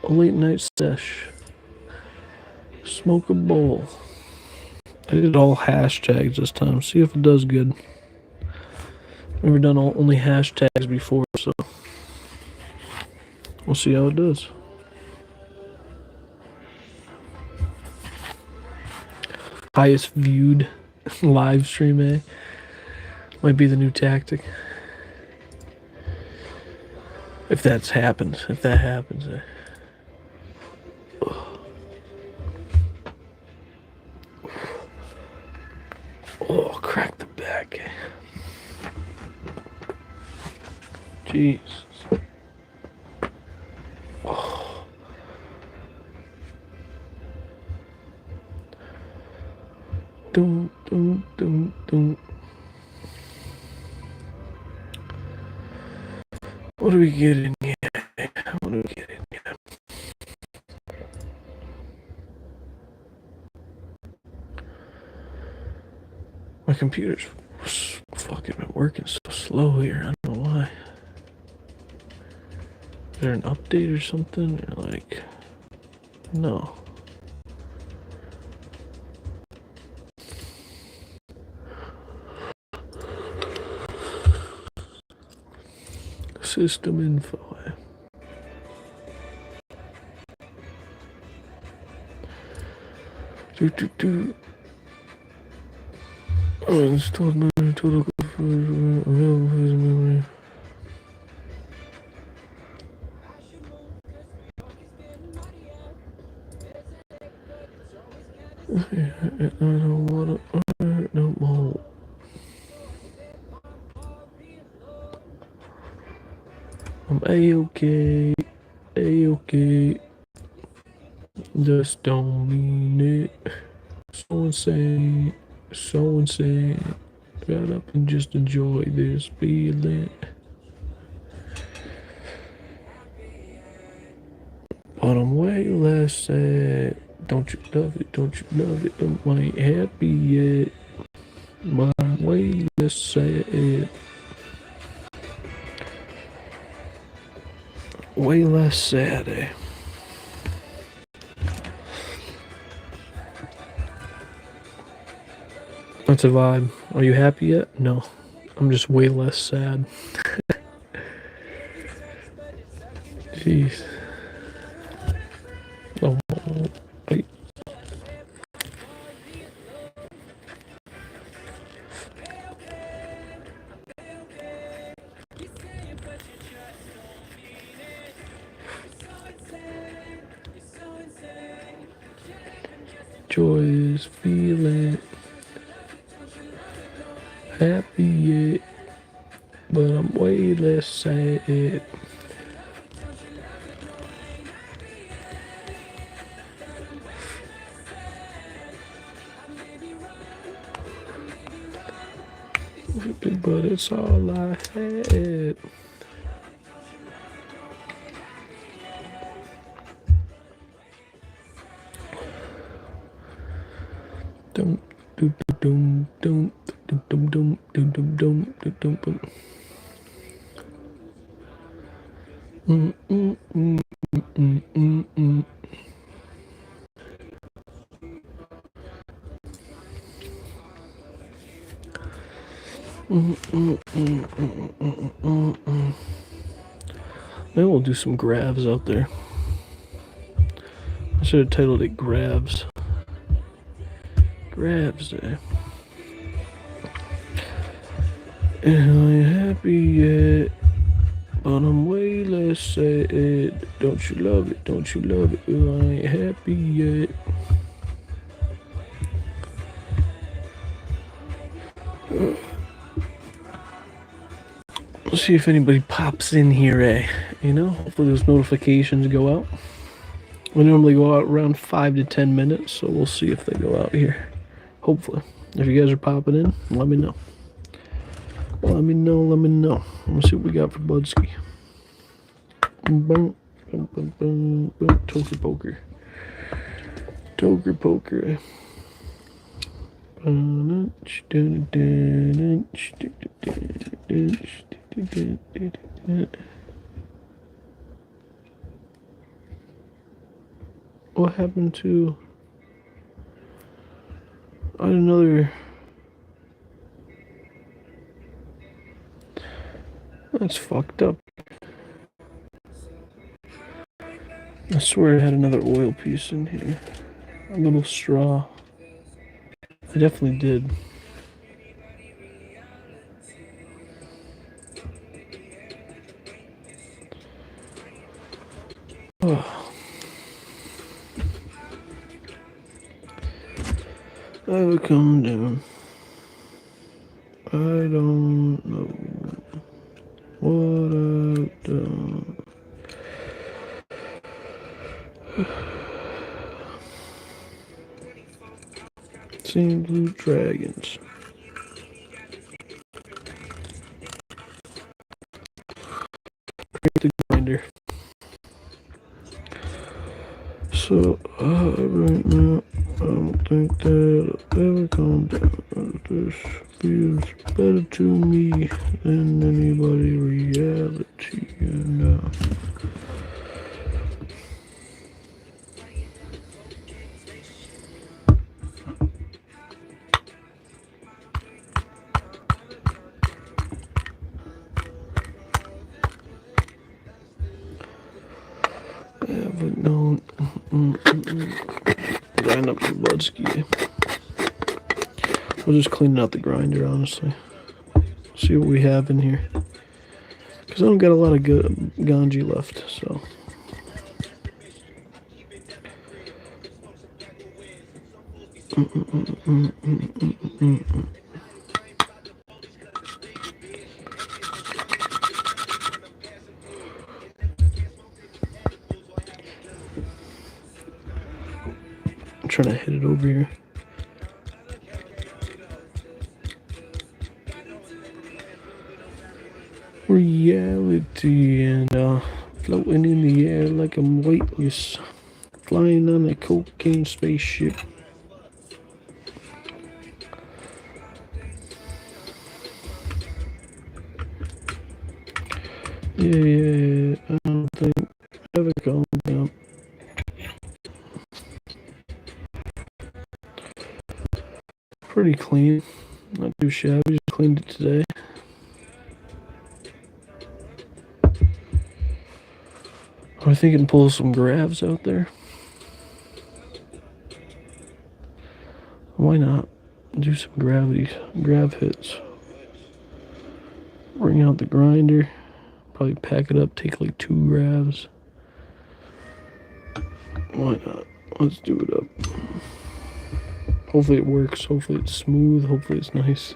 A late night sesh. Smoke a bowl. I did all hashtags this time. See if it does good. Never done only hashtags before, so we'll see how it does. Highest viewed live stream, eh? Might be the new tactic. If that happens, eh? Oh, crack the back, eh? Jeez. Oh. Dum, dum, dum, dum. What do we get in here? What do we get in here? My computer's fucking been working so slow here. I don't know why. Is there an update or something? Or like, no. System info. Oh, installed memory total available for his memory. I don't wanna hurt no more. I'm A-okay, A-okay. Just don't mean it. So insane, so insane. Get up and just enjoy this feeling. But I'm way less sad. Don't you love it? Don't you love it? I ain't happy yet. But I'm way less sad. Way less sad, eh? That's a vibe. Are you happy yet? No. I'm just way less sad. Jeez. Oh, I... Joyous feeling. Happy yet. But I'm way less sad. But it's all I had. Dum dum dum dum dum dum dum dum dum dum dum dum. Mm mm mm mm mm mm. Maybe we'll do some grabs out there. I should have titled it Grabs. Grabs Day. And I ain't happy yet, but I'm way less sad. Don't you love it? Don't you love it? I ain't happy yet. Let's see if anybody pops in here, eh? You know, hopefully those notifications go out. We normally go out around 5 to 10 minutes, so we'll see if they go out here. Hopefully. If you guys are popping in, let me know. Let me know, let me know. Let's see what we got for Budski. Boom, boom, boom, boom, boom. Toker poker. Toker poker. What happened to... I had another... That's fucked up. I swear I had another oil piece in here. A little straw. I definitely did. Oh. I would come down. I don't know what I've done. Seen blue dragons. Crank the grinder. So, right now, I don't think that I'll ever calm down. This feels better to me than anybody reality now. Yeah, but don't grind up the Budsky. We'll just clean out the grinder, honestly. See what we have in here. Because I don't got a lot of good ganji left, so. I'm trying to hit it over here. Reality and floating in the air like I'm weightless, flying on a cocaine spaceship. Yeah, I don't think I ever calm down. Pretty clean, not too shabby. Just cleaned it today. I think I can pull some grabs out there. Why not? Do some grab hits. Bring out the grinder. Probably pack it up, take like 2 grabs. Why not? Let's do it up. Hopefully it works. Hopefully it's smooth. Hopefully it's nice.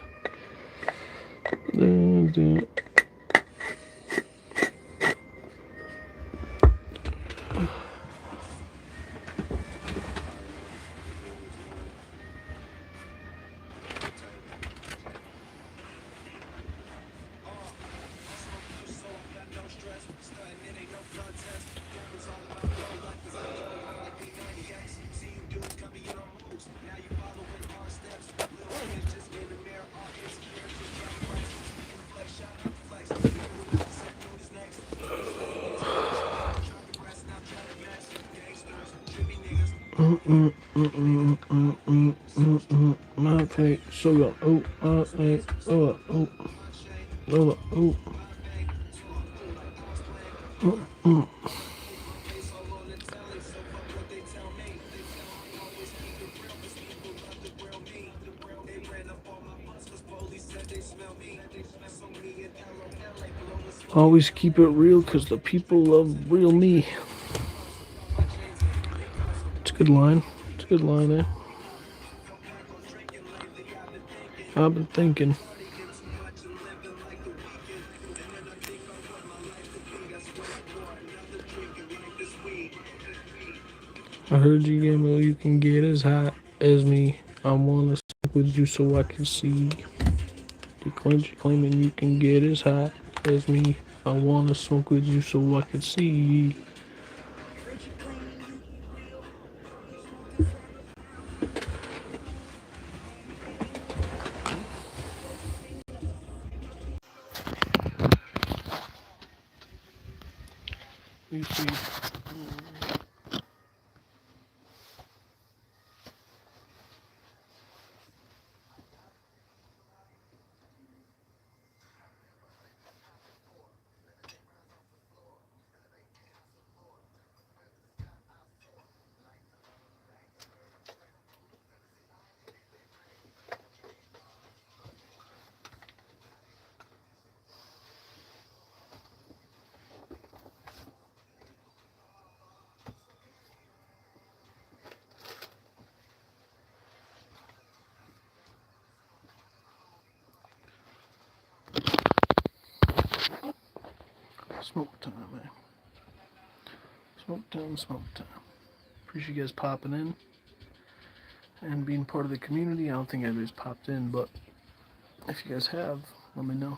Okay, so go. Always keep it real because the people love real me. It's a good line. It's a good line, eh? I've been thinking. I heard you, Gamble, you can get as hot as me. I wanna stick with you so I can see. You claiming you can get as hot as me. I wanna smoke with you so I can see. You see. Smoke time, man. Smoke time, smoke time. Appreciate you guys popping in and being part of the community. I don't think anybody's popped in, but if you guys have, let me know.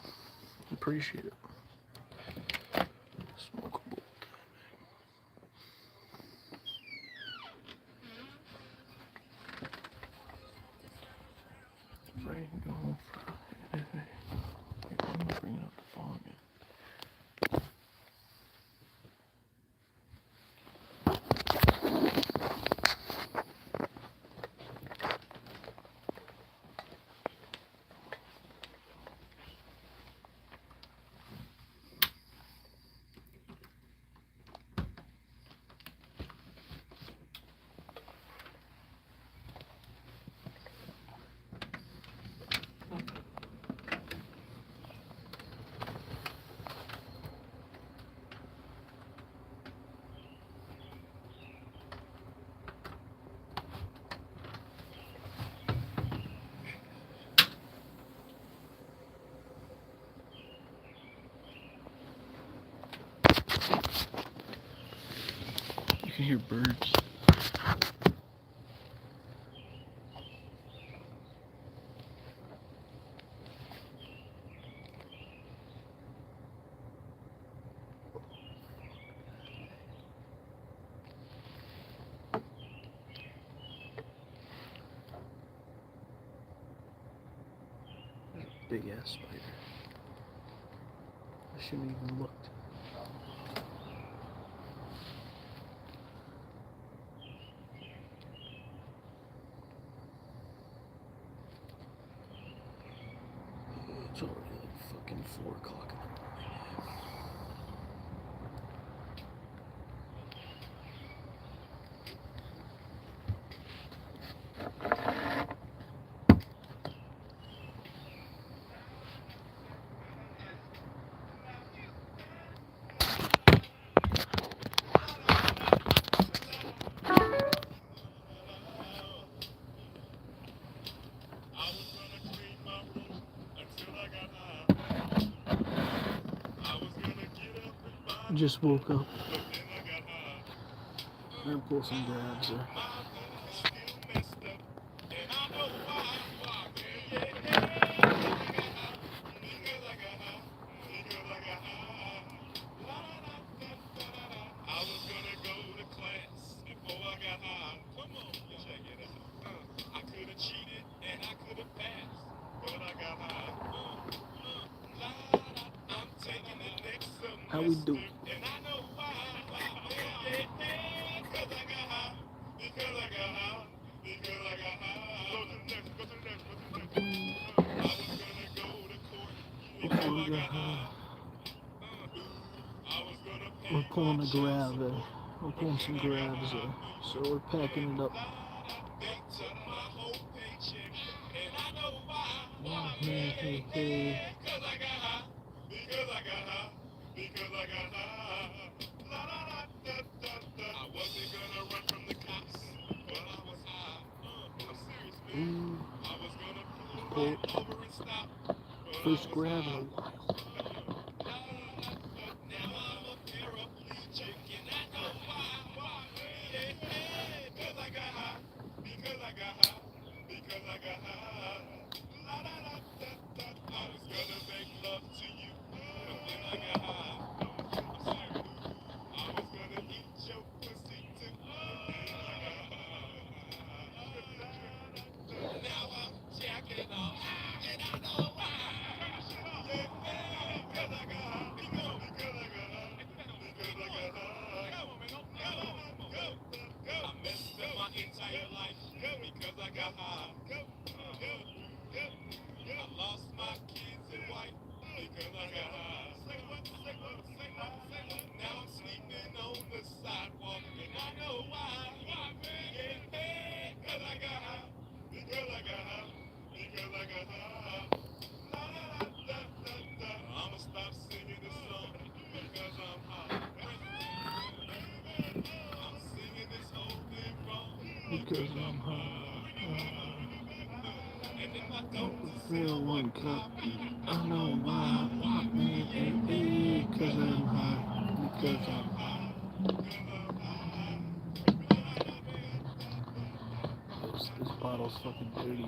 Appreciate it. Smokable. Right, go home for bring up the phone again. You can hear birds. Big ass spider. I shouldn't even looked. It's already like fucking 4 o'clock in the morning. Just woke up. I'm gonna pull some grabs there. How we doing? We're pulling a grab there. We're pulling some grabs there. So we're packing it up. Hey. Ooh. Pull. First grab in a while. Because I'm high. Real one cup. I know why. Walk me in, because I'm high. Because I'm high. This bottle's fucking dirty.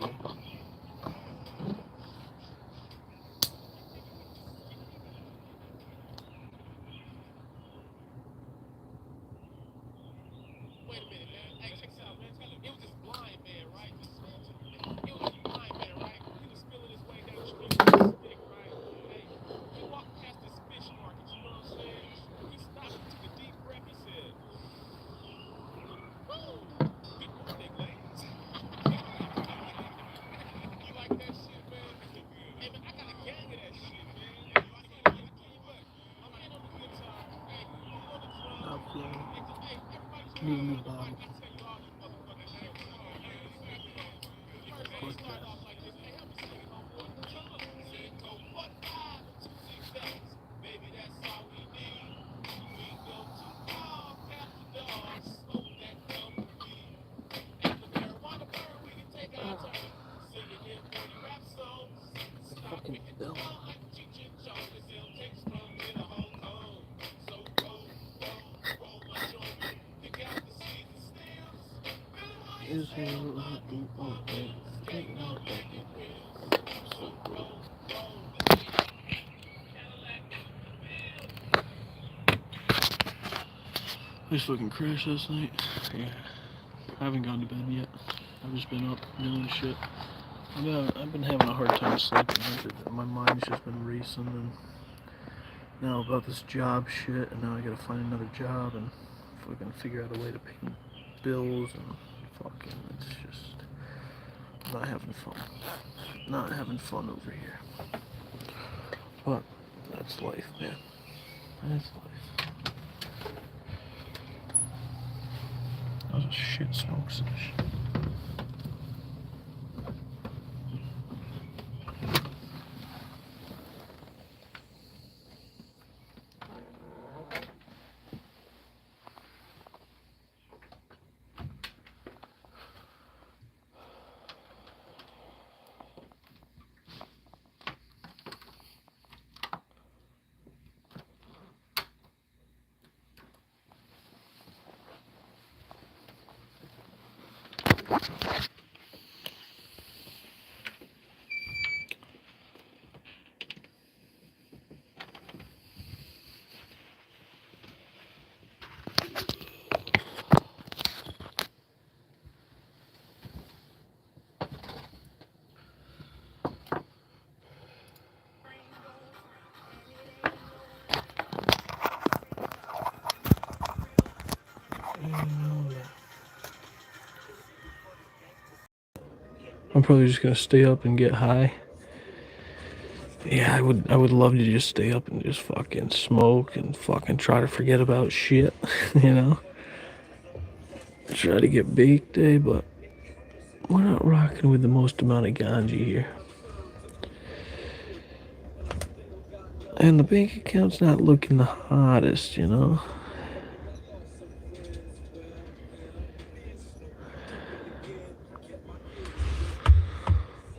Need a new bottle. Fucking bill. Is it what you want? I just fucking crashed last night. Yeah. I haven't gone to bed yet. I've just been up doing shit. I've been having a hard time sleeping. My mind's just been racing, and now about this job shit, and now I gotta find another job and fucking figure out a way to pay bills, and fucking, it's just not having fun. Not having fun over here. But that's life, man. That's life. That was a shit smoke session. I'm probably just gonna stay up and get high. Yeah, I would love to just stay up and just fucking smoke and fucking try to forget about shit, you know? Try to get baked, but we're not rocking with the most amount of ganja here. And the bank account's not looking the hottest, you know?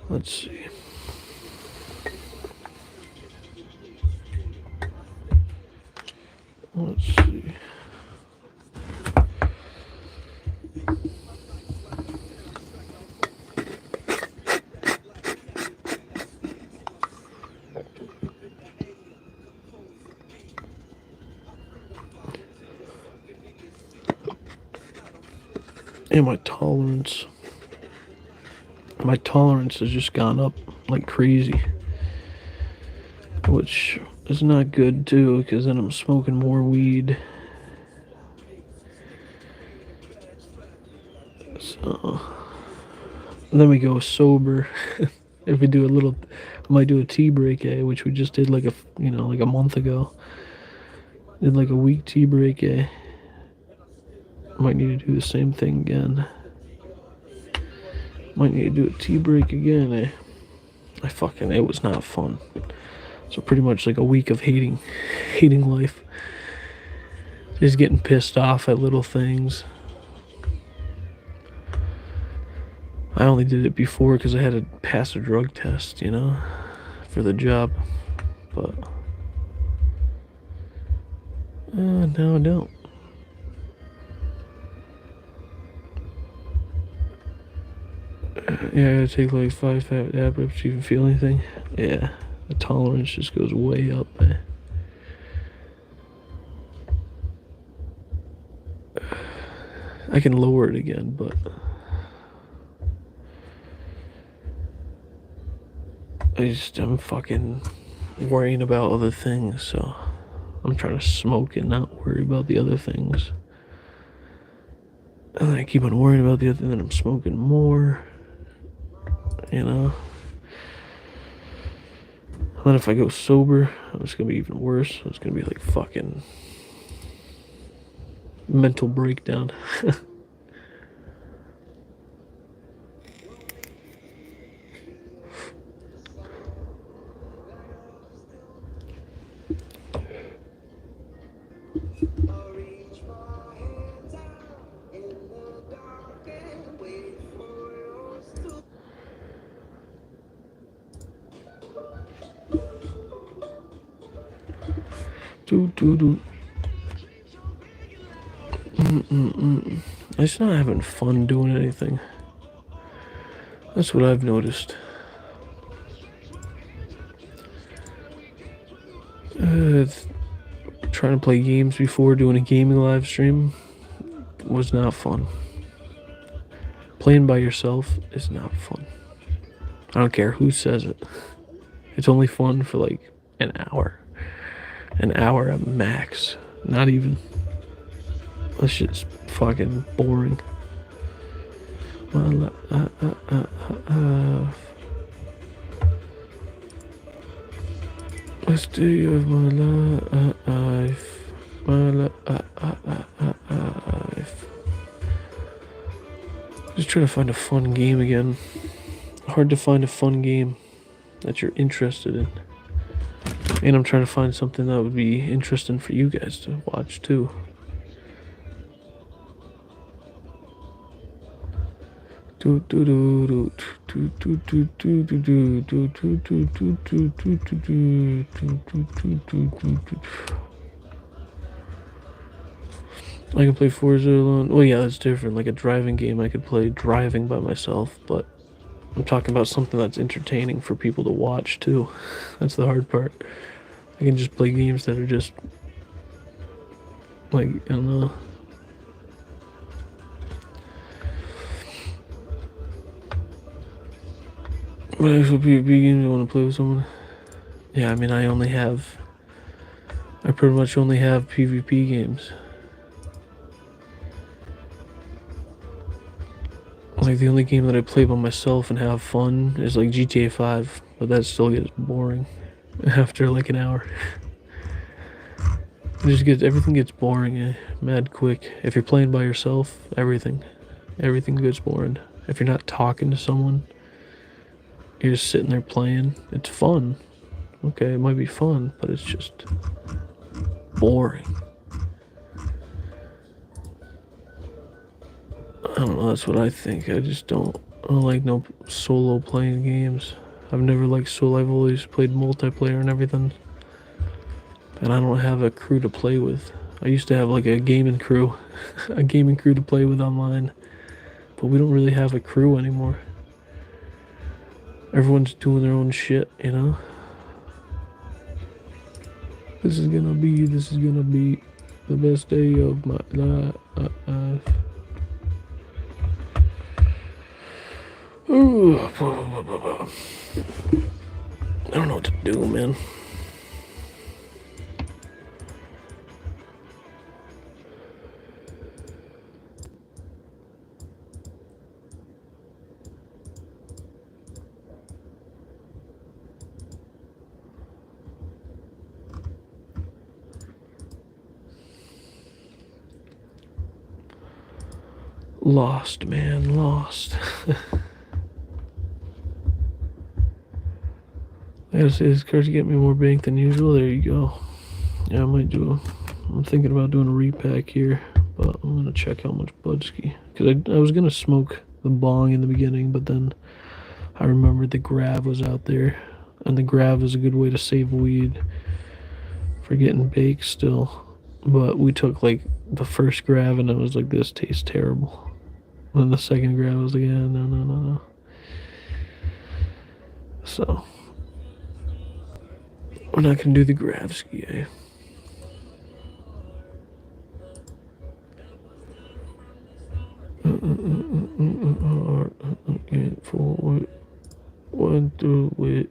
Let's see. Let's see. And my tolerance has just gone up like crazy, which is not good too, because then I'm smoking more weed. So then we go sober. If we do I might do a tea break, which we just did like a month ago. Did like a week tea break, Might need to do the same thing again. Might need to do a tea break again, it was not fun. So pretty much like a week of hating life. Just getting pissed off at little things. I only did it before because I had to pass a drug test, you know, for the job. But now I don't. Yeah, I gotta take like 5 tablets to even feel anything. Yeah, the tolerance just goes way up, man. I can lower it again, but I'm fucking worrying about other things, so I'm trying to smoke and not worry about the other things. And then I keep on worrying about the other thing, then I'm smoking more, you know? And then if I go sober, it's gonna be even worse. It's gonna be like fucking mental breakdown. I'm just not having fun doing anything. That's what I've noticed. Trying to play games before doing a gaming live stream was not fun. Playing by yourself is not fun. I don't care who says it. It's only fun for like an hour. An hour at max. Not even. That shit's fucking boring. Last day of my life. My life. Just trying to find a fun game again. Hard to find a fun game that you're interested in. And I'm trying to find something that would be interesting for you guys to watch too. I can play Forza alone. Well, yeah, that's different. Like a driving game, I could play driving by myself, but I'm talking about something that's entertaining for people to watch too. That's the hard part. I can just play games that are just like, I don't know. What actual PvP games I want to play with someone? Yeah, I mean, I pretty much only have PvP games. Like, the only game that I play by myself and have fun is like GTA 5, but that still gets boring after like an hour. Everything gets boring mad quick. If you're playing by yourself, everything gets boring. If you're not talking to someone, you're just sitting there playing. It's fun. Okay, it might be fun, but it's just boring. I don't know, that's what I think. I don't like no solo playing games. I've never liked solo. I've always played multiplayer and everything. And I don't have a crew to play with. I used to have like a gaming crew. A gaming crew to play with online. But we don't really have a crew anymore. Everyone's doing their own shit, you know? This is gonna be the best day of my life. Ooh. I don't know what to do, man. Lost, man, lost. I gotta say, this card's getting me more bank than usual. There you go. Yeah, I'm thinking about doing a repack here, but I'm gonna check how much Budski. Because I was gonna smoke the bong in the beginning, but then I remembered the grav was out there, and the grav is a good way to save weed for getting baked still. But we took like the first grav and I was like, this tastes terrible. And then the second grav I was like, yeah, no. So we're not gonna do the grav ski. Forward, one through it.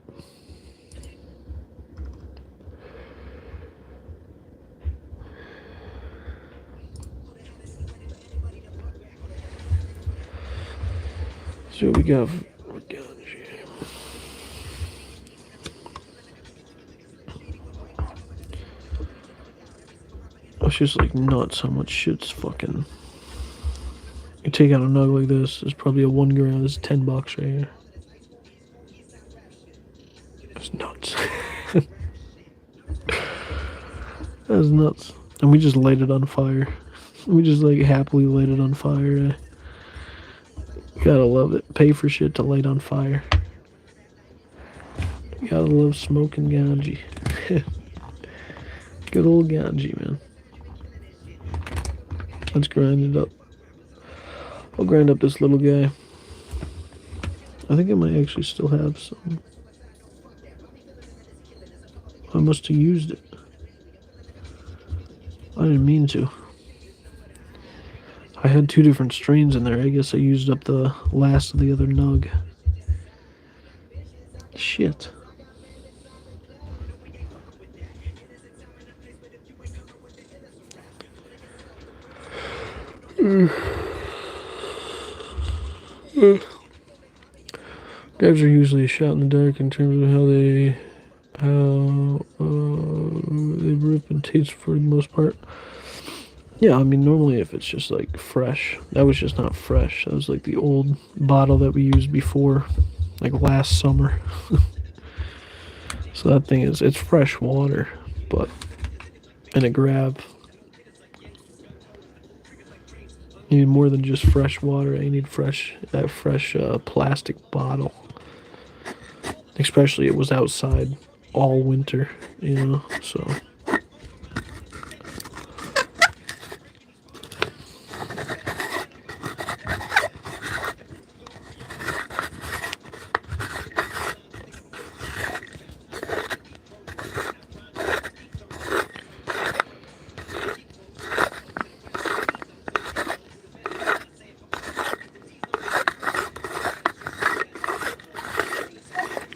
So we got it's just like nuts how much shit's fucking. You take out a nug like this, there's probably a 1 gram, it's $10 right here. That's nuts. That's nuts. And we just light it on fire. We just like happily light it on fire. Gotta love it. Pay for shit to light on fire. Gotta love smoking ganji. Good old ganji, man. Let's grind it up. I'll grind up this little guy. I think I might actually still have some. I must have used it. I didn't mean to. I had 2 different strains in there. I guess I used up the last of the other nug. Shit. Guys are usually a shot in the dark in terms of how they rip and taste for the most part. Yeah, I mean, normally if it's just like fresh, that was just not fresh. That was like the old bottle that we used before, like last summer. So that thing it's fresh water, but in a grab. You need more than just fresh water. You need that fresh plastic bottle. Especially it was outside all winter, so.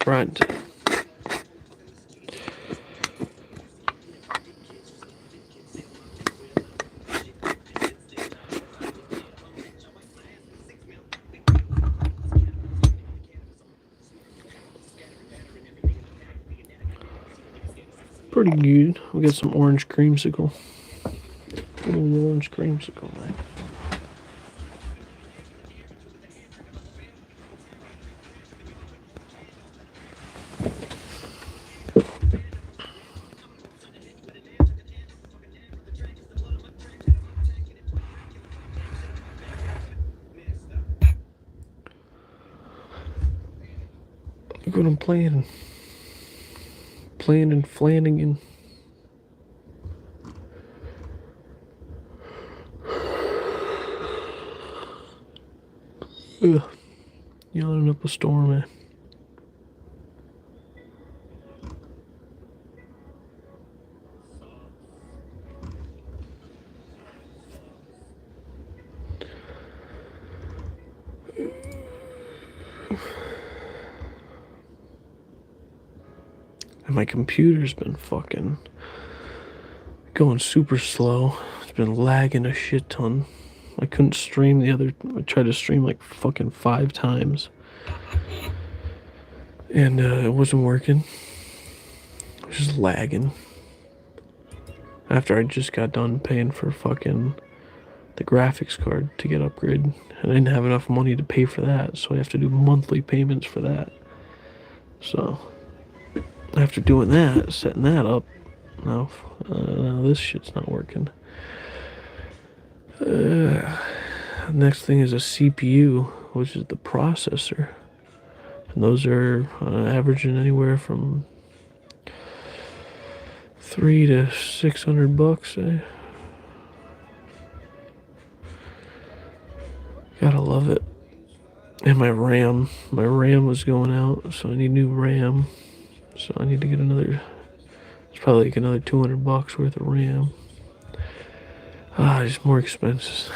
Right. Pretty good. We got some orange creamsicle. Little orange creamsicle, man. Look what I'm playing. Playing in Flanagan. Ugh. Yelling up a storm, man. And my computer's been fucking going super slow. It's been lagging a shit ton. I couldn't stream I tried to stream like fucking 5 times. And it wasn't working. It was just lagging. After I just got done paying for fucking the graphics card to get upgraded. And I didn't have enough money to pay for that, so I have to do monthly payments for that. So after doing that, setting that up, now this shit's not working. Next thing is a CPU. which is the processor. And those are averaging anywhere from $300 to $600, eh? Gotta love it. And my RAM was going out, so I need new RAM. So I need to get another. It's probably like another $200 worth of RAM. It's more expenses.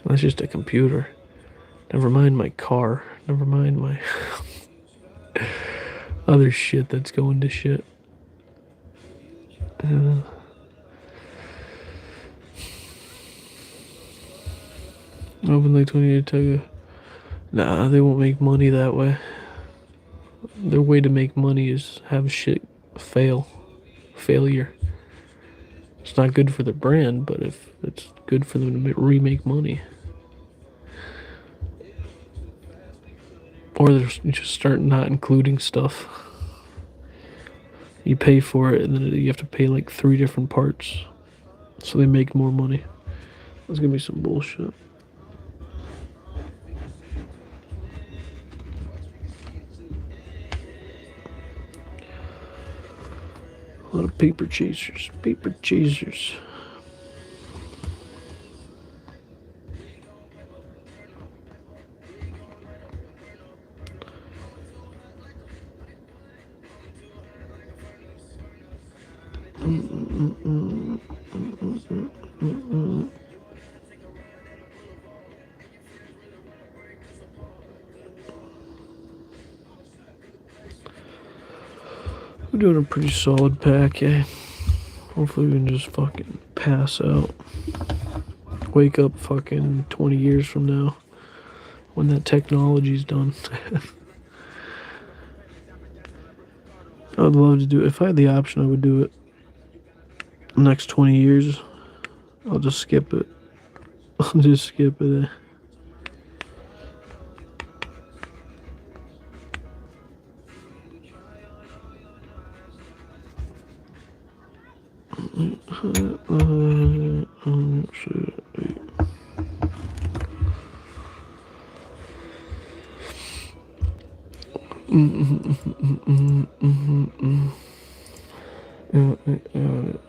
That's just a computer. Never mind my car. Never mind my other shit that's going to shit. Open like 28 to Nah, they won't make money that way. Their way to make money is have shit failure. It's not good for the brand, but if it's good for them to remake money. Or they're just start not including stuff. You pay for it, and then you have to pay like 3 different parts, so they make more money. That's gonna be some bullshit. A lot of paper chasers. Paper chasers. We're doing a pretty solid pack, eh? Hopefully we can just fucking pass out. Wake up fucking 20 years from now when that technology's done. I would love to do it. If I had the option, I would do it. The next 20 years, I'll just skip it. I'll just skip it.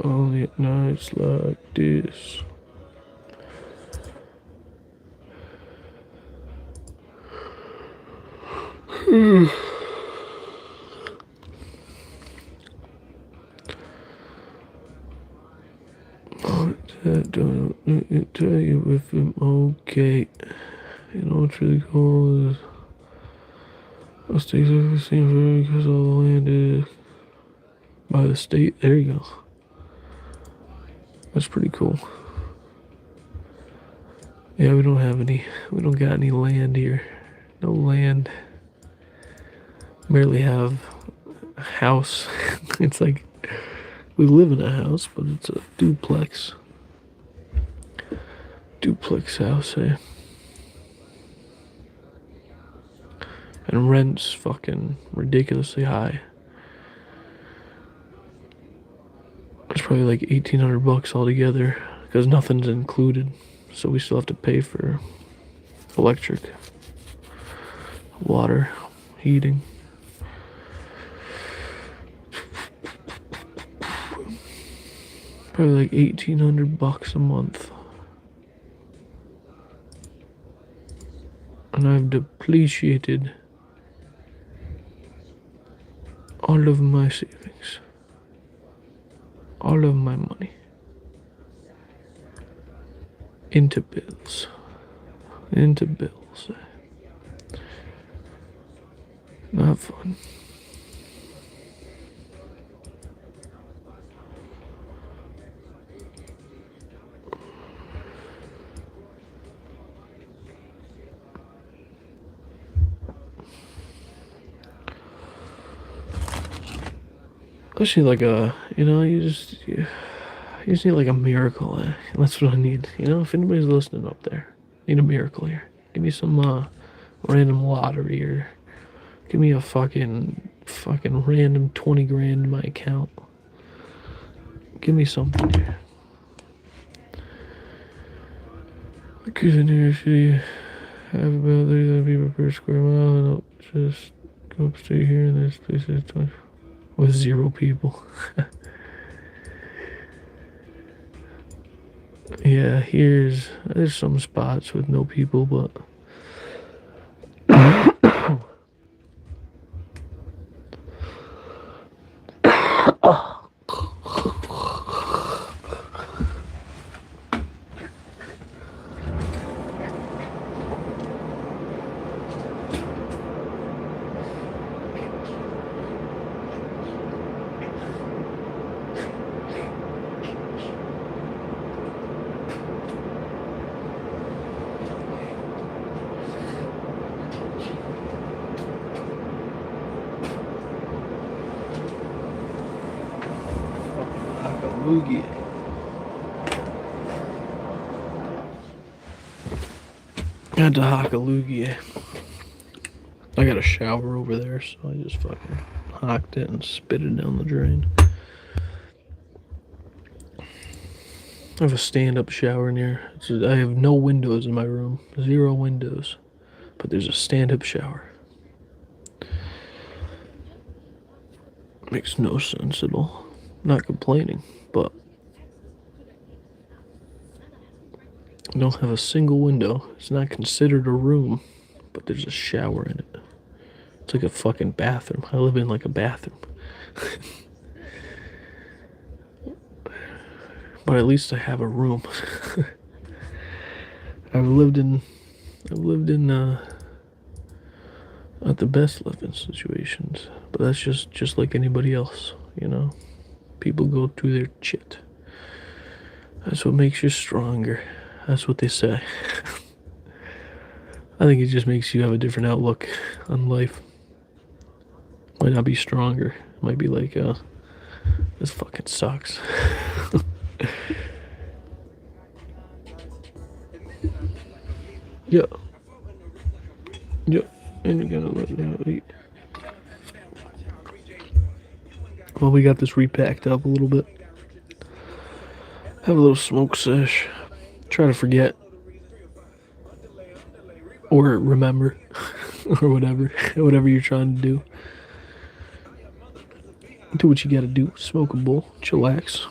Only at nights like this. Don't tell you if I'm okay. You know what's really cool is I'll stay exactly the same forever because all the land is by the state. There you go. That's pretty cool. Yeah, we don't got any land here. No land. Barely have a house. It's like we live in a house, but it's a duplex. Duplex house, eh? And rent's fucking ridiculously high. It's probably like $1,800 altogether because nothing's included. So we still have to pay for electric, water, heating. Probably like $1,800 a month. And I've depreciated all of my savings. All of my money. Into bills. Into bills. Not fun. I just need like you just need like a miracle. That's what I need. If anybody's listening up there, need a miracle here. Give me some random lottery or give me a fucking random 20 grand in my account. Give me something here. Because I never see Have about 30 people per square mile. And I'll just go upstate here and there's places with 0 people. Yeah, there's some spots with no people, but loogie. Got to hock a loogie. I got a shower over there, so I just fucking hocked it and spit it down the drain. I have a stand-up shower in here. I have no windows in my room. 0 windows. But there's a stand-up shower. Makes no sense at all. Not complaining, but I don't have a single window. It's not considered a room, but there's a shower in it. It's like a fucking bathroom. I live in like a bathroom. But at least I have a room. I've lived in not the best living situations, but that's just like anybody else, you know. People go through their shit. That's what makes you stronger. That's what they say. I think it just makes you have a different outlook on life. Might not be stronger. Might be like, this fucking sucks. Yeah. Yeah. And you're gonna let me eat. Well, we got this repacked up a little bit. Have a little smoke sesh. Try to forget. Or remember. Or whatever. Whatever you're trying to do. Do what you gotta do. Smoke a bowl. Chillax.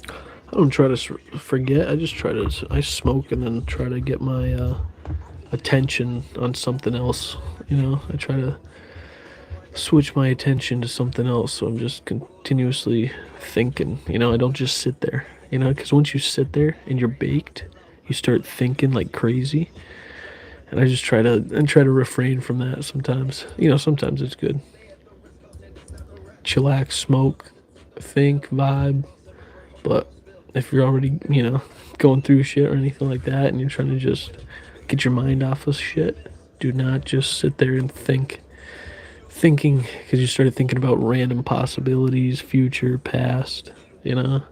I don't try to forget. I just I smoke and then try to get my attention on something else. You know, I try to switch my attention to something else. So I'm just continuously thinking. You know, I don't just sit there. You know, because once you sit there and you're baked, you start thinking like crazy. And I just try to refrain from that sometimes. You know, sometimes it's good. Chillax, smoke, think, vibe. But if you're already, you know, going through shit or anything like that and you're trying to just get your mind off of shit, do not just sit there and think. Thinking because you started thinking about random possibilities, future, past, you know.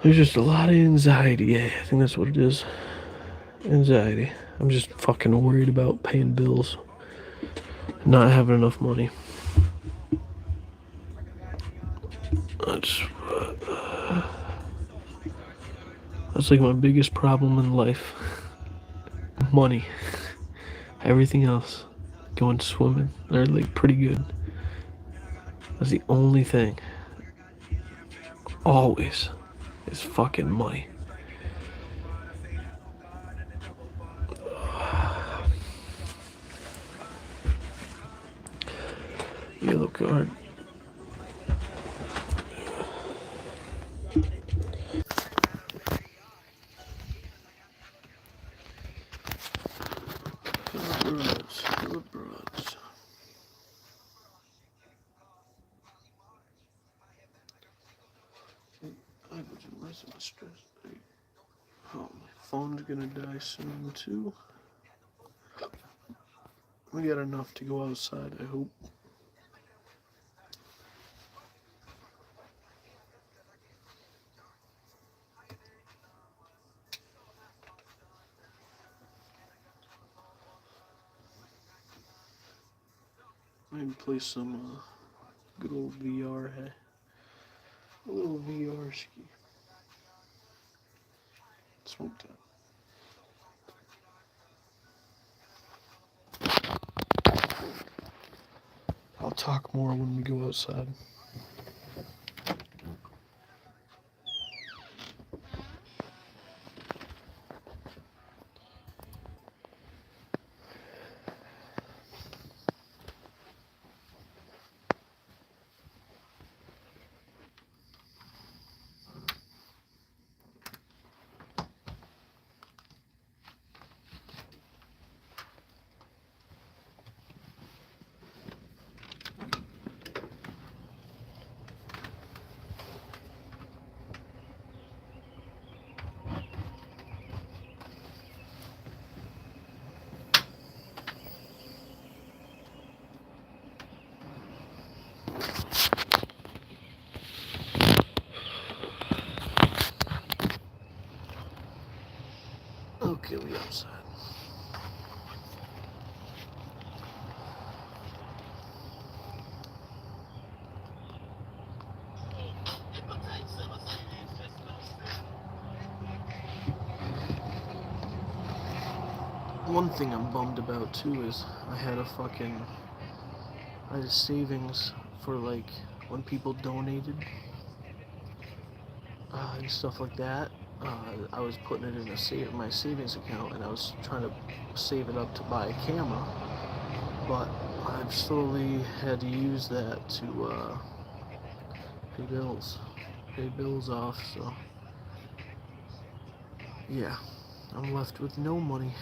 There's just a lot of anxiety. I think that's what it is. Anxiety. I'm just fucking worried about paying bills, not having enough money. That's like my biggest problem in life. Money. Everything else, going swimming, they're like pretty good. That's the only thing. Always is fucking money. Yellow card. Good. Where's my stress? Oh, my phone's gonna die soon too. We got enough to go outside, I hope. Maybe play some good old VR, hey? A little VR ski. Smoke time. I'll talk more when we go outside. Okay, we outside. One thing I'm bummed about too is I had a savings for like when people donated and stuff like that. I was putting it in my savings account, and I was trying to save it up to buy a camera, but I've slowly had to use that to pay bills off. So yeah, I'm left with no money,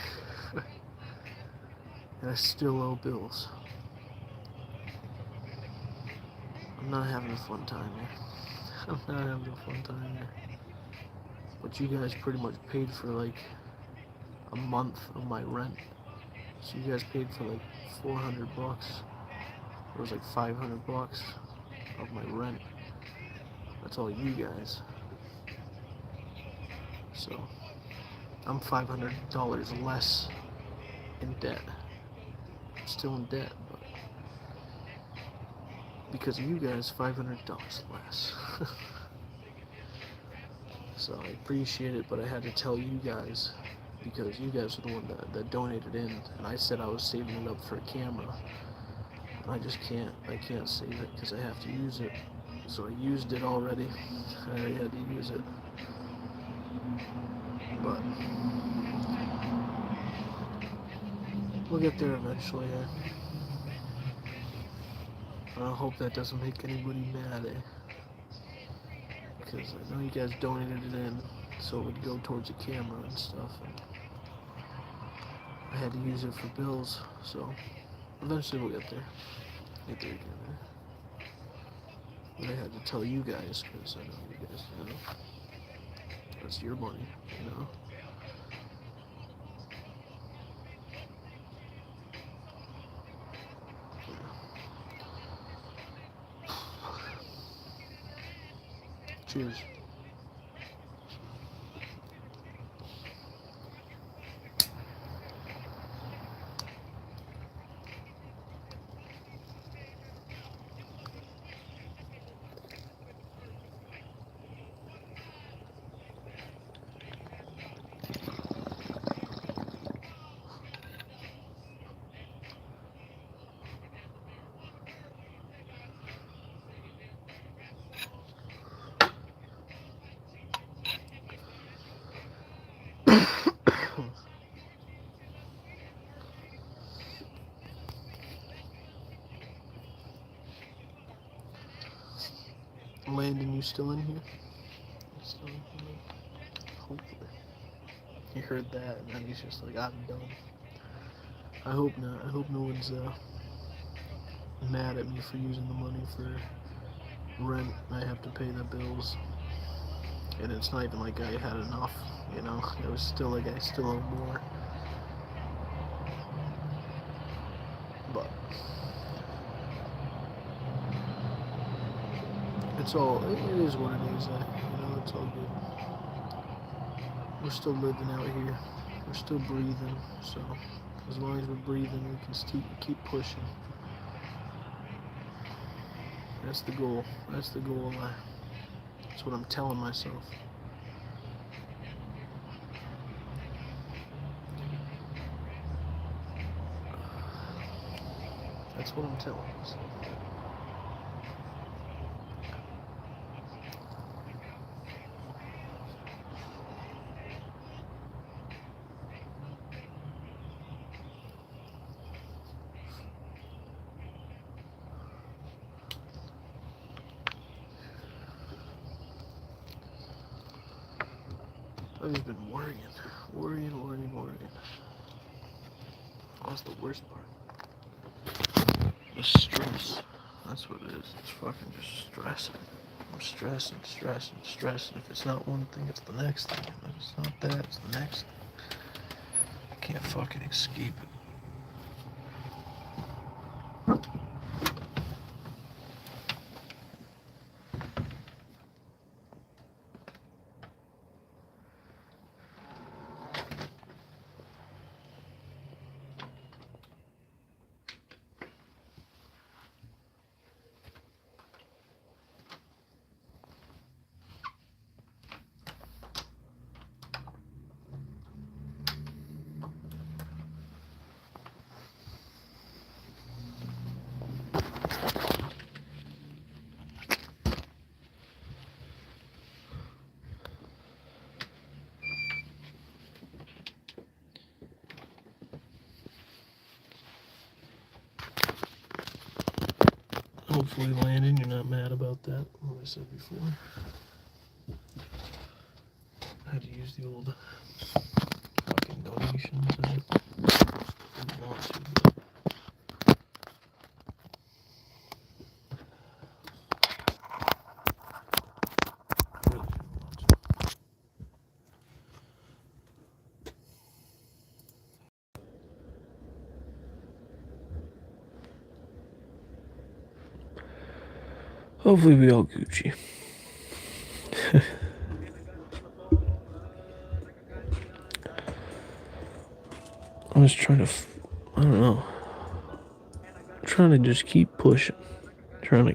and I still owe bills. I'm not having a fun time here. I'm not having a fun time here. But you guys pretty much paid for like a month of my rent. So you guys paid for like $400. It was like $500 of my rent. That's all you guys. So I'm $500 less in debt. I'm still in debt, but because of you guys, $500 less. So I appreciate it, but I had to tell you guys because you guys are the one that donated in, and I said I was saving it up for a camera. And I can't save it because I have to use it. So I used it already. I already had to use it. But we'll get there eventually, I hope that doesn't make anybody mad, because I know you guys donated it in so it would go towards a camera and stuff. And I had to use it for bills, so eventually we'll get there. Get there. But I had to tell you guys, because I know you guys, that's your money, Cheers. Landon, you still in here? Still in here? Hopefully. He heard that and then he's just like, I'm done. I hope not. I hope no one's mad at me for using the money for rent. I have to pay the bills. And it's not even like I had enough, It was still like I still owe more. But it is what it is, it's all good. We're still living out here. We're still breathing, so as long as we're breathing, we can keep pushing. That's the goal. That's the goal. That's what I'm telling myself. That's what I'm telling myself. I've just been worrying. That's the worst part. The stress. That's what it is. It's fucking just stressing. I'm stressing. If it's not one thing, it's the next thing. If it's not that, it's the next thing. I can't fucking escape it. Hopefully, Landon, you're not mad about that, what I said before. I had to use the old fucking donations. I didn't want to, but I really didn't want to. Hopefully, we all Gucci. I'm just trying to, I don't know. I'm trying to just keep pushing. I'm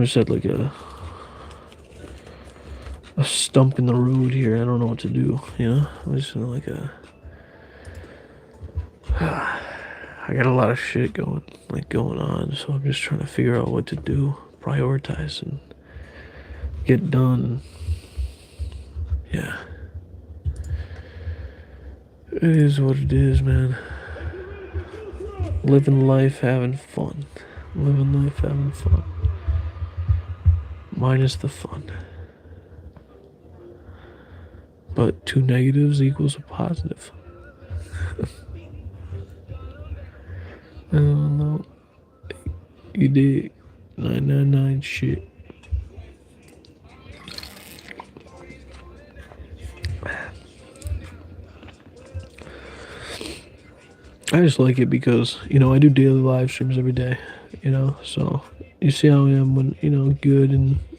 just at like a stump in the road here. I don't know what to do, you know? I'm just in like a... I got a lot of shit going on, so I'm just trying to figure out what to do, prioritize, and get done. Yeah. It is what it is, man. Living life, having fun. Minus the fun. But 2 negatives equals a positive. I don't know. You did 999 shit. I just like it because, you know, I do daily live streams every day, you know, so you see how I am when, you know, good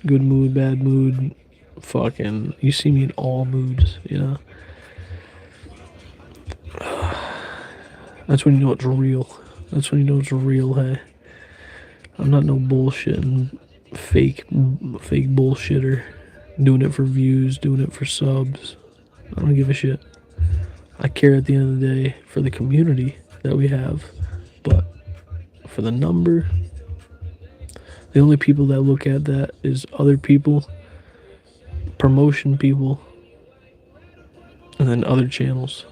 mood, bad mood, fucking, you see me in all moods, you know. That's when you know it's real. Hey. I'm not no bullshitting, fake bullshitter, doing it for views, doing it for subs. I don't give a shit. I care at the end of the day for the community that we have, but for the number, the only people that look at that is other people, promotion people, and then other channels,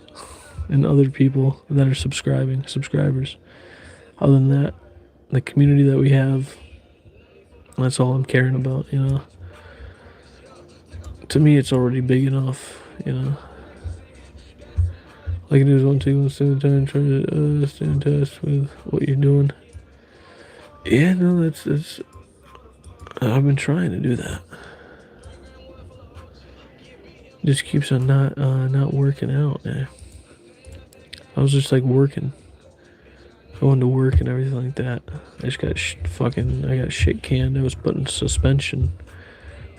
and other people that are subscribers. Other than that, the community that we have, that's all I'm caring about, you know. To me, it's already big enough, you know. All I can do is 1, 2, 1, 7 times, try to stay in touch with what you're doing. Yeah, no, that's I've been trying to do that. Just keeps on not working out, man. I was just like working, going to work and everything like that. I just got I got shit canned. I was put in suspension,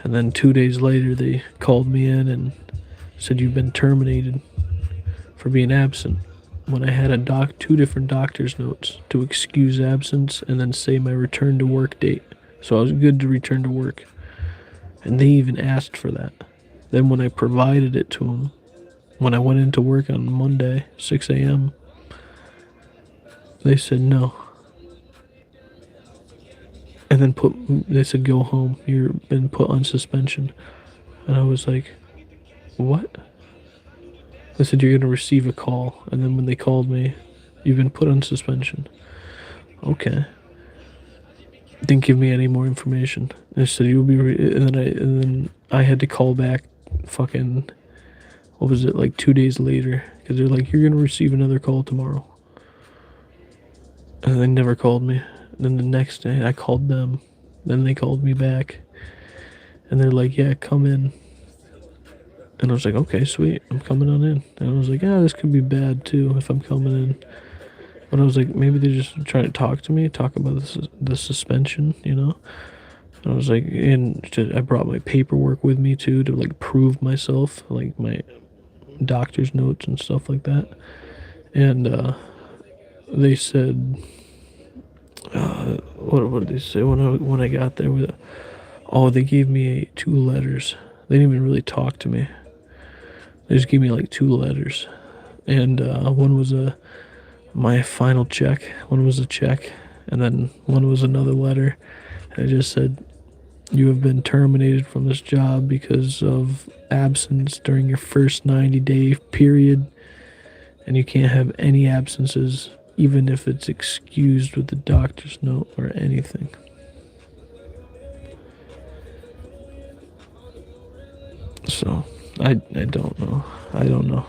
and then 2 days later they called me in and said you've been terminated for being absent. when I had two different doctor's notes to excuse absence and then say my return to work date. So I was good to return to work. And they even asked for that. Then when I provided it to them, when I went into work on Monday, 6 a.m., they said no. And then they said, go home. You've been put on suspension. And I was like, what? They said, you're going to receive a call. And then when they called me, you've been put on suspension. Okay. Didn't give me any more information. They said, you'll be, and then I had to call back fucking, what was it, like 2 days later. Because they're like, you're going to receive another call tomorrow. And they never called me. Then the next day, I called them. Then they called me back. And they're like, yeah, come in. And I was like, okay, sweet, I'm coming on in. And I was like, this could be bad too if I'm coming in. But I was like, maybe they're just trying to talk to me, talk about the suspension, And I was like, I brought my paperwork with me too to like prove myself, like my doctor's notes and stuff like that. And they said, what did they say when I got there? They gave me 2 letters. They didn't even really talk to me. They just gave me like 2 letters, and one was my final check. One was a check, and then one was another letter. And it just said, "You have been terminated from this job because of absence during your first 90-day period, and you can't have any absences, even if it's excused with the doctor's note or anything." So, I don't know. I don't know.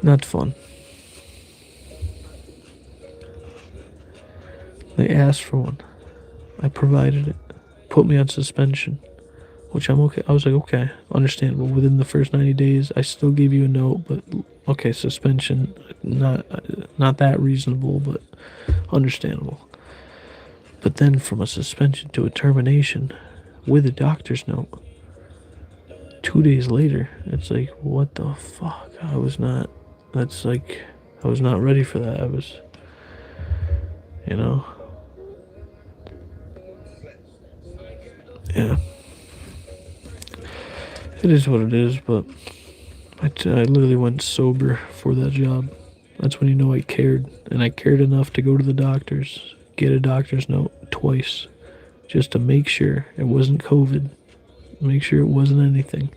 Not fun. They asked for one. I provided it. Put me on suspension, which I'm okay. I was like, okay, understandable. Within the first 90 days, I still gave you a note, but okay, suspension, not that reasonable, but understandable. But then from a suspension to a termination with a doctor's note, 2 days later, it's like, what the fuck? I was not ready for that. I was, yeah. It is what it is, but I literally went sober for that job. That's when you know I cared, and I cared enough to go to the doctors, get a doctor's note twice, just to make sure it wasn't COVID, make sure it wasn't anything.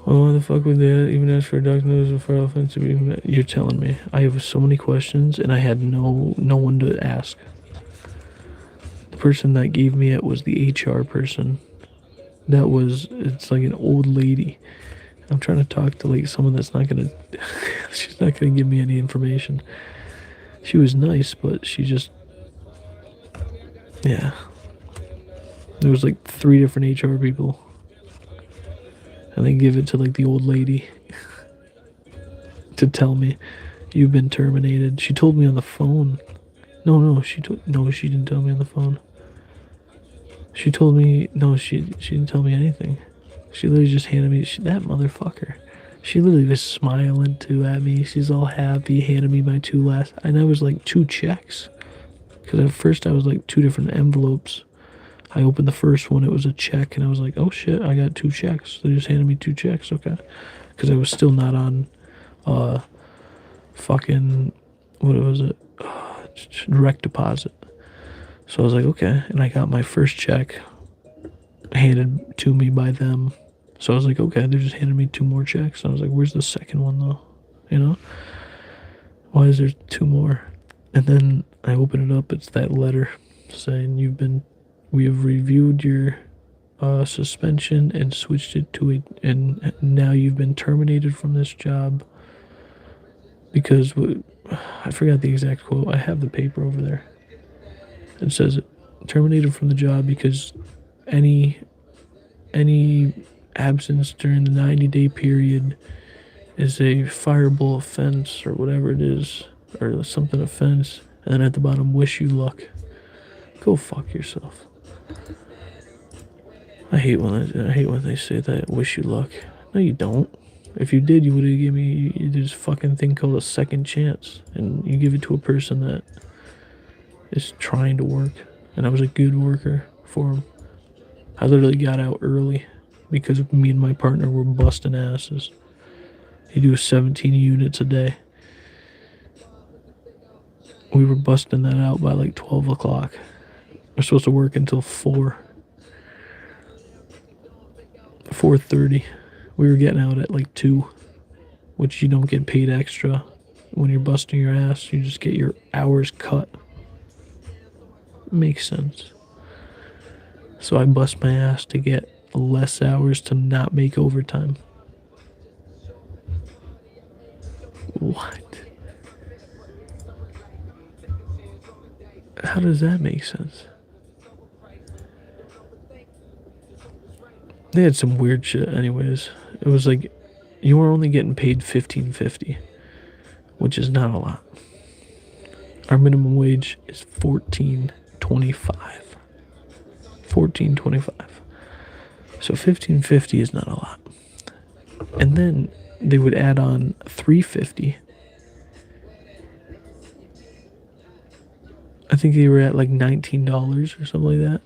Well, why the fuck would they even ask for a doctor's notice for offense to be met? You're telling me. I have so many questions, and I had no one to ask. The person that gave me it was the HR person. It's like an old lady. I'm trying to talk to like someone that's not gonna, she's not gonna give me any information. She was nice, but she just, yeah. There was like 3 different HR people. And they give it to like the old lady to tell me, you've been terminated. She told me on the phone. No, she didn't tell me on the phone. She told me, no, she didn't tell me anything. She literally just handed me, that motherfucker. She literally was smiling too at me. She's all happy, handed me my 2 last, and I was like 2 checks. Because at first I was like 2 different envelopes. I opened the first one, it was a check, and I was like, oh shit, I got 2 checks. They just handed me 2 checks, okay. Because I was still not on, fucking, what was it? Direct deposit. So I was like, okay. And I got my first check handed to me by them. So I was like, okay, they're just handing me 2 more checks. And I was like, where's the second one though? Why is there 2 more? And then I open it up, it's that letter saying we have reviewed your suspension and switched it to it, and now you've been terminated from this job because I forgot the exact quote. I have the paper over there. It says terminated from the job because any absence during the 90-day period is a fireable offense or whatever it is. or something offense, and then at the bottom, wish you luck. Go fuck yourself. I hate when they say that. Wish you luck. No, you don't. If you did, you would have given me this fucking thing called a second chance, and you give it to a person that is trying to work. And I was a good worker for him. I literally got out early because me and my partner were busting asses. He do 17 units a day. We were busting that out by like 12 o'clock. We're supposed to work until 4:30. We were getting out at like 2, which you don't get paid extra when you're busting your ass. You just get your hours cut. Makes sense. So I bust my ass to get less hours to not make overtime. What? How does that make sense? They had some weird shit anyways. It was like you were only getting paid $15.50, which is not a lot. Our minimum wage is $14.25. $14.25. So $15.50 is not a lot. And then they would add on $3.50. I think they were at like $19 or something like that.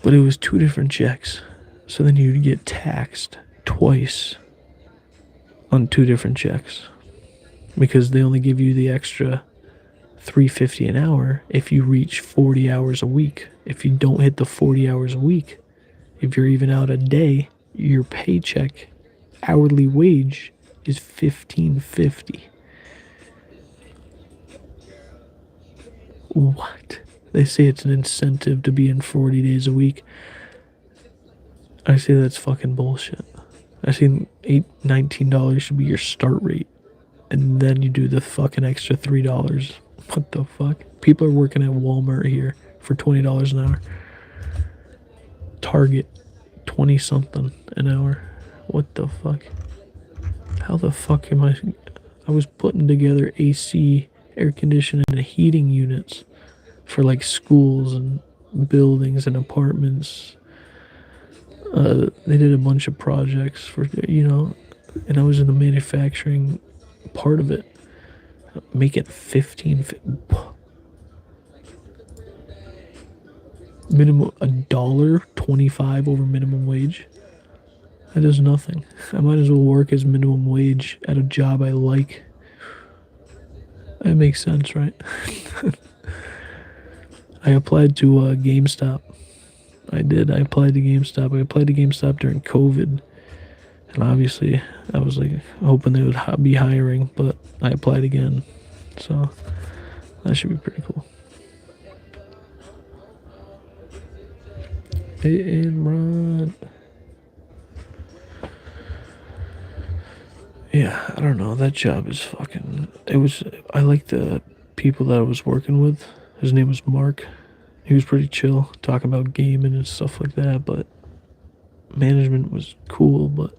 But it was 2 different checks. So then you'd get taxed twice on 2 different checks. Because they only give you the extra $3.50 an hour if you reach 40 hours a week. If you don't hit the 40 hours a week, if you're even out a day, your paycheck hourly wage is $15.50. What? They say it's an incentive to be in 40 days a week. I say that's fucking bullshit. I say $19 should be your start rate. And then you do the fucking extra $3. What the fuck? People are working at Walmart here for $20 an hour. Target, 20 something an hour. What the fuck? How the fuck am I was putting together AC, air conditioning, and heating units for like schools and buildings and apartments. They did a bunch of projects for, and I was in the manufacturing part of it. Make it 15 minimum $1.25 over minimum wage. That is nothing. I might as well work as minimum wage at a job I like. That makes sense, right? I applied to GameStop. I did. I applied to GameStop. I applied to GameStop during COVID. And obviously, I was like hoping they would be hiring, but I applied again. So that should be pretty cool. Hey, Imran. Yeah, I don't know. That job is fucking. I like the people that I was working with. His name was Mark. He was pretty chill, talking about gaming and stuff like that, but management was cool, but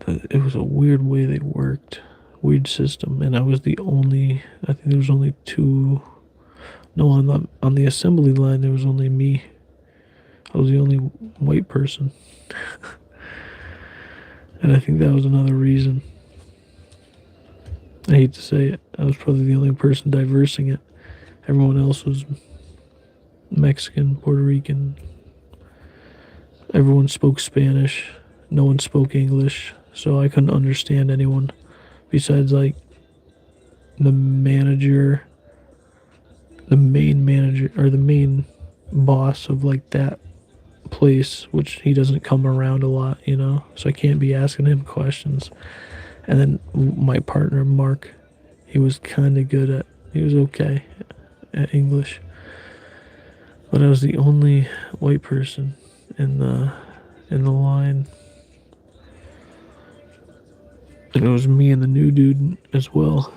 it was a weird way they worked. Weird system. And I think there was only 2. No, on the assembly line, there was only me. I was the only white person. And I think that was another reason. I hate to say it. I was probably the only person diversing it. Everyone else was Mexican, Puerto Rican. Everyone spoke Spanish. No one spoke English. So I couldn't understand anyone besides like the manager, the main manager, or the main boss of like that place, which he doesn't come around a lot, so I can't be asking him questions. And then my partner Mark, he was okay at English, but I was the only white person in the line, and it was me and the new dude as well.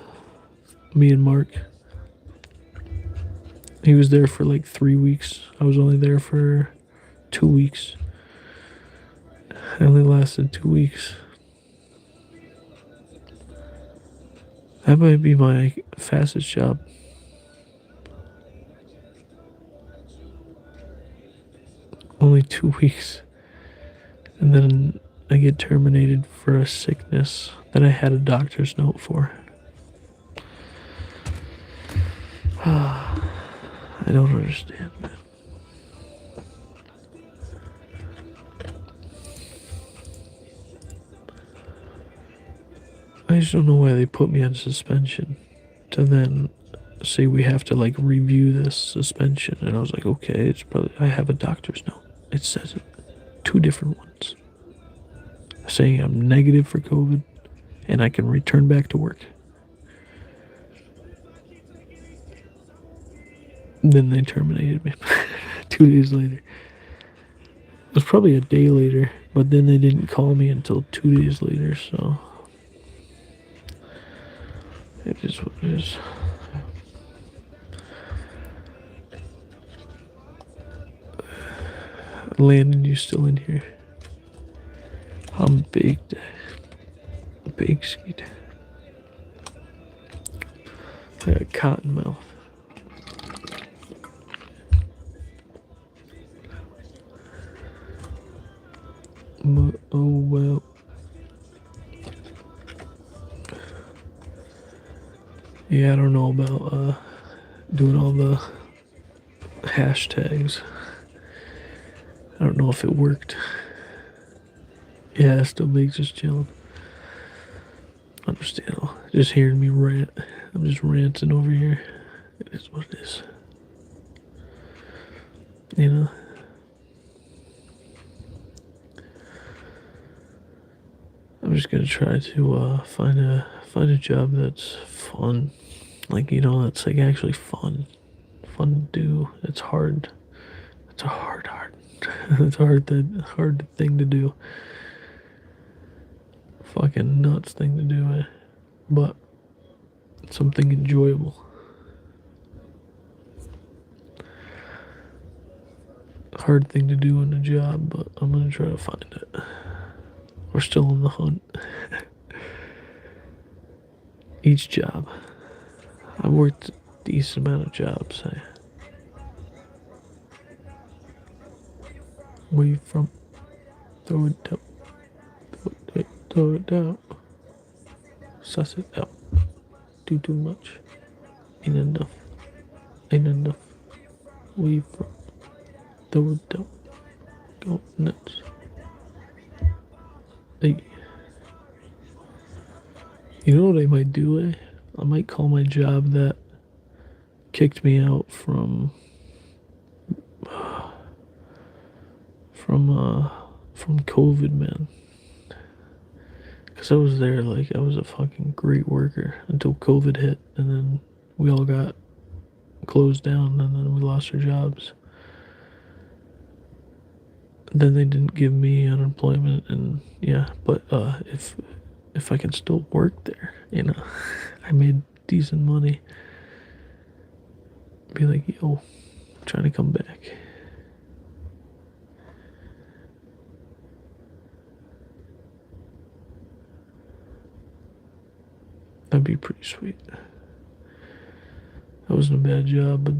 Me and Mark. He was there for like 3 weeks. I was only there for 2 weeks. I only lasted 2 weeks. That might be my fastest job. Only 2 weeks. And then I get terminated for a sickness that I had a doctor's note for. I don't understand, man. I just don't know why they put me on suspension to then say we have to like review this suspension. And I was like, okay, it's probably, I have a doctor's note. It says it. 2 different ones saying I'm negative for COVID and I can return back to work. Then they terminated me 2 days later. It was probably a day later, but then they didn't call me until 2 days later, so it is what it is. Landon, you still in here? I'm baked. Baked skeet. I got cotton mouth. Oh well. Yeah, I don't know about doing all the hashtags. I don't know if it worked. Yeah, still baked, just chilling. Understandable. Just hearing me rant. I'm just ranting over here. It is what it is. You know? I'm just gonna try to find a job that's fun. Like, you know, that's like actually fun. Fun to do. It's hard. It's a hard it's a hard thing to do. Fucking nuts thing to do, eh? But something enjoyable. Hard thing to do in a job, but I'm gonna try to find it. We're still on the hunt. Each job. I've worked a decent amount of jobs. Where you from? Throw it down. Throw it down. Suss it out. Do too much. Ain't enough. Ain't enough. Where you from? Throw it down. Go nuts. Hey. You know what I might do, eh? I might call my job that kicked me out from COVID, man. Cause I was there, like I was a fucking great worker until COVID hit, and then we all got closed down, and then we lost our jobs. Then they didn't give me unemployment, and yeah, but if I can still work there, you know, I made decent money. Be like, yo, I'm trying to come back. That'd be pretty sweet. That wasn't a bad job, but